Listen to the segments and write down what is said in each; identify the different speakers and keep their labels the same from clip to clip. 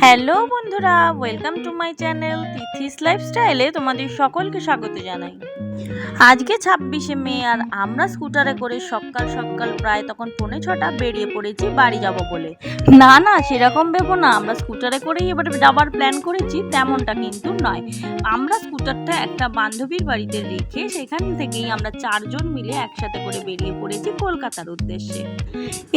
Speaker 1: Hello বন্ধুরা, welcome to my channel তিথিস লাইফস্টাইলে তোমাদের সকলকে স্বাগত জানাই। আজকে 26শে মে আর আমরা স্কুটারে করে সকাল সকাল প্রায় তখন 5:45 বেরিয়ে পড়েছি বাড়ি যাব বলে। না সেরকম ভেবো না আমরা স্কুটারে করেই এবার যাবার প্ল্যান করেছি, তেমনটা কিন্তু নয়। আমরা স্কুটারটা একটা বান্ধবীর বাড়িতে রেখে সেখান থেকেই আমরা 4জন মিলে একসাথে করে বেরিয়ে পড়েছি কলকাতার উদ্দেশ্যে।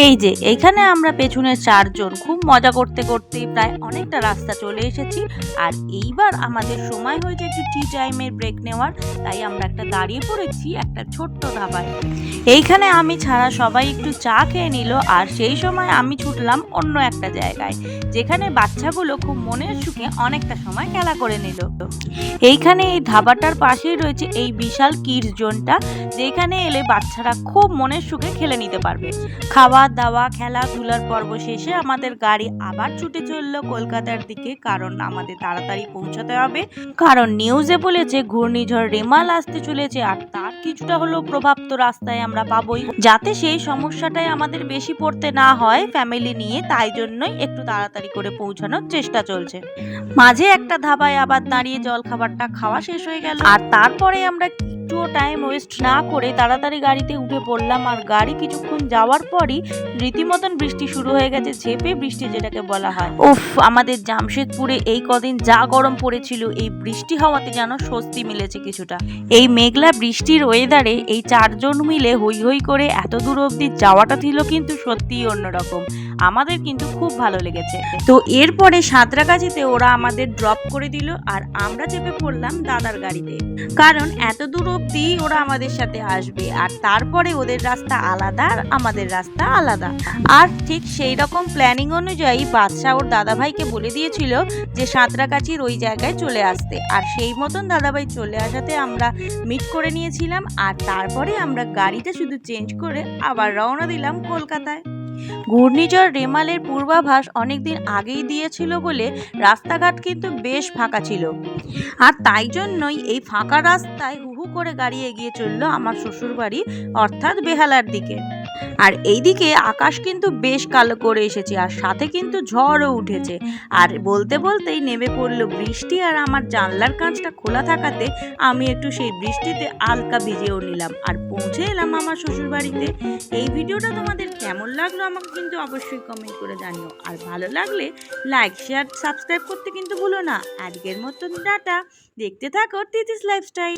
Speaker 1: এই যে এইখানে আমরা পেছনে 4জন খুব মজা করতে করতে প্রায় অনেকটা রাস্তা চলে এসেছি। আর এইবার আমাদের সময় হয়েছে একটু টি টাইমের ব্রেক নেওয়ার, তাই আমরা একটা দাঁড়িয়ে পড়েছি একটা ছোট্ট ধাবায়। এইখানে আমি ছাড়া সবাই একটু চা খেয়ে নিল, আর সেই সময় আমি ছুটলাম অন্য একটা জায়গায় যেখানে বাচ্চাগুলো খুব মনের সুখে অনেকটা সময় খেলা করে নিল। এইখানে এই ধাবাটার পাশেই রয়েছে এই বিশাল কিডস জোনটা, যেখানে এলে বাচ্চারা খুব মনের সুখে খেলে নিতে পারবে। খাওয়া দাওয়া খেলাধুলার পর্ব শেষে আমাদের গাড়ি আবার ছুটে চললো কলকাতার দিকে, কারণ আমাদের তাড়াতাড়ি পৌঁছাতে হবে। কারণ নিউজে বলেছে ঘূর্ণিঝড় রেমাল আসতে চলেছে, আর তার কিছুটা হলেও প্রভাব তো রাস্তায় আমরা পাবোই। যাতে সেই সমস্যাটাই আমাদের বেশি পড়তে না হয় ফ্যামিলি নিয়ে, তাই জন্যই একটু তাড়াতাড়ি করে পৌঁছানোর চেষ্টা চলছে। মাঝে একটা ধাবায় আবার দাঁড়িয়ে জল খাবারটা খাওয়া শেষ হয়ে গেল, আর তারপরে আমরা একটুও টাইম ওয়েস্ট না করে তাড়াতাড়ি গাড়িতে উঠে পড়লাম। আর গাড়ি কিছুক্ষণ যাওয়ার পরই রীতিমতন বৃষ্টি শুরু হয়ে গেছে, ঝেঁপে বৃষ্টি যেটাকে বলা হয়। উফ, আমাদের জামশেদপুরে এই কদিন যা গরম পড়েছিল, এই বৃষ্টি হওয়াতে যেন স্বস্তি মিলেছে কিছুটা। এই মেঘলা বৃষ্টির ওয়েদারে এই 4জন মিলে হই হই করে এত দূর অবধি যাওয়াটা ছিল কিন্তু সত্যিই অন্যরকম। আমাদের কিন্তু খুব ভালো লেগেছে। তো এরপরে সাঁতরাগাছিতে ওরা আমাদের ড্রপ করে দিল, আর আমরা চেপে পড়লাম দাদার গাড়িতে, কারণ এত দূর অবধি ওরা আমাদের সাথে আসবে, আর তারপরে ওদের রাস্তা আলাদা আর আমাদের রাস্তা আলাদা। আর ঠিক সেই রকম প্ল্যানিং অনুযায়ী বাদশা ওর দাদাভাইকে বলে দিয়েছিল যে সাঁতরাগাছির ওই জায়গায় চলে আসতে, আর সেই মতন দাদাভাই চলে আসাতে আমরা মিট করে নিয়েছিলাম। আর তারপরে আমরা গাড়িটা শুধু চেঞ্জ করে আবার রওনা দিলাম কলকাতায়। ঘূর্ণিঝড় রেমালের পূর্বাভাস অনেকদিন আগেই দিয়েছিল বলে রাস্তাঘাট কিন্তু বেশ ফাঁকা ছিল, আর তাই জন্যই এই ফাঁকা রাস্তায় হুহু করে গাড়ি এগিয়ে চললো আমার শ্বশুর বাড়ি অর্থাৎ বেহালার দিকে। আর এইদিকে আকাশ কিন্তু বেশ কালো করে এসেছে, আর সাথে কিন্তু ঝড়ও উঠেছে। আর বলতে বলতেই নেমে পড়লো বৃষ্টি, আর আমার জানলার কাঁচটা খোলা থাকাতে আমি একটু সেই বৃষ্টিতে হালকা ভিজেও নিলাম, আর পৌঁছে এলাম আমার শ্বশুর বাড়িতে। এই ভিডিওটা তোমাদের কেমন লাগলো আমাকে কিন্তু অবশ্যই কমেন্ট করে জানিও, আর ভালো লাগলে লাইক শেয়ার সাবস্ক্রাইব করতে কিন্তু ভুলো না। আজকের মতন টাটা, দেখতে থাকো তিথিস লাইফস্টাইল।